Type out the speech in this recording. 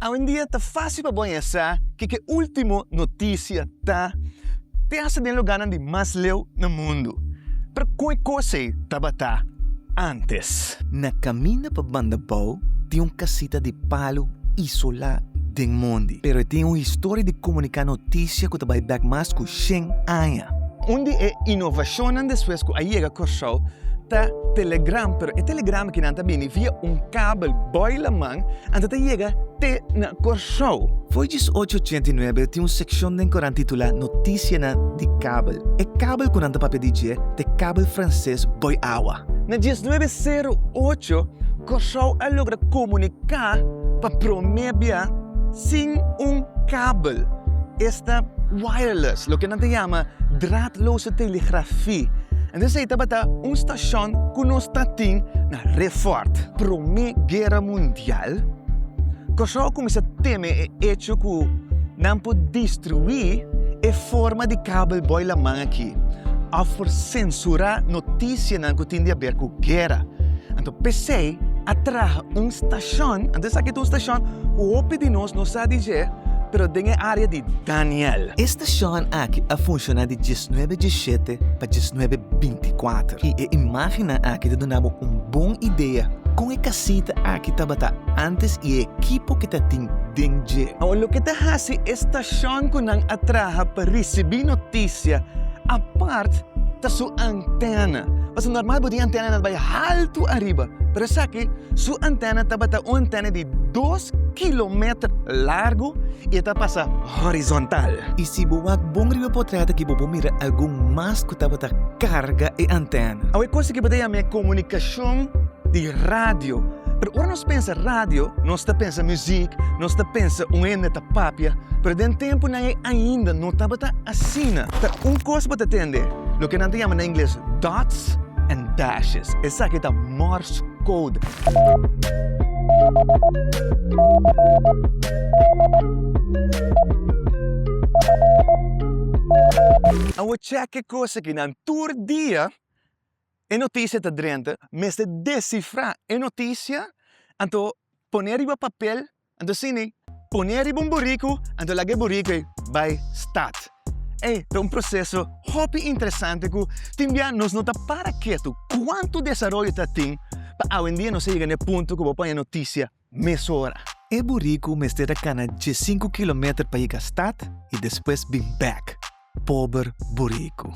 Hoje em dia tá fácil para conhecer que a última notícia te hace de lugar de mais leu no mundo. Pero qual coisa tá antes? Na caminho para Bandabao, tem uma casita de palo isolada do mundo. Pero tem uma história de comunicar notícia que vai back mais com 100 anos. Onde é inovação depois que aí chega Correio, tá Telegram, pero o Telegram que não tá bem via cabo boilamang, então chega até na Correio. Foi em 1889 tem uma secção em Coran titulada Notícia de Cabo. É cabo que não papel de cabo francês Boi Awa. Na 1908, Correio logra comunicar para promedia sem cabo. Esta wireless, lo que não se chama draadloze telegrafia. Então, aí estava uma estação que nós temos na Refort. Primeira Guerra Mundial, Correio começa a temer o hecho que não pode destruir a forma de cabo boilamang aqui. A for censurar notícias que tem a ver com guerra. Então, pensei atrás uma estação, então aqui tem uma estação que o de nós não sabe dizer, pero tem a área de Daniel. Esta estação aqui a funciona de 1917 para 1924. E a imagem aqui te dava uma boa ideia com a casita aqui estava antes e a equipo que está dentro. O que te hace estação que não atrás para receber notícia, a parte da sua antena. Mas normal a antena não vai alto arriba. Pero aqui, sua antena estava uma antena de 2 km largo e está passa horizontal. E se você bom riba portreta que você mira algum mais que estava carga e antena. A coisa que pode é comunicação de rádio. Pero agora nós pensa rádio, nós pensa música, nós pensa enda de papia, pero dentro tempo não é ainda não estava assim. Coisa para entender, o que nós chamamos em inglês dots and dashes. Essa aqui é Morse code. A check coisa que não todo dia a notícia está dentro, mas de decifrar a notícia, então poner em papel, então sim, poner em burrico, então lá que burrico vai stat. É um processo muito interessante que também nos nota para quieto quanto desenvolvimento tem para hoje em dia não se chega no ponto que põe a notícia mesura. E burrico me está cana de 5 km para ir a stat e depois bem back. Pobre burrico.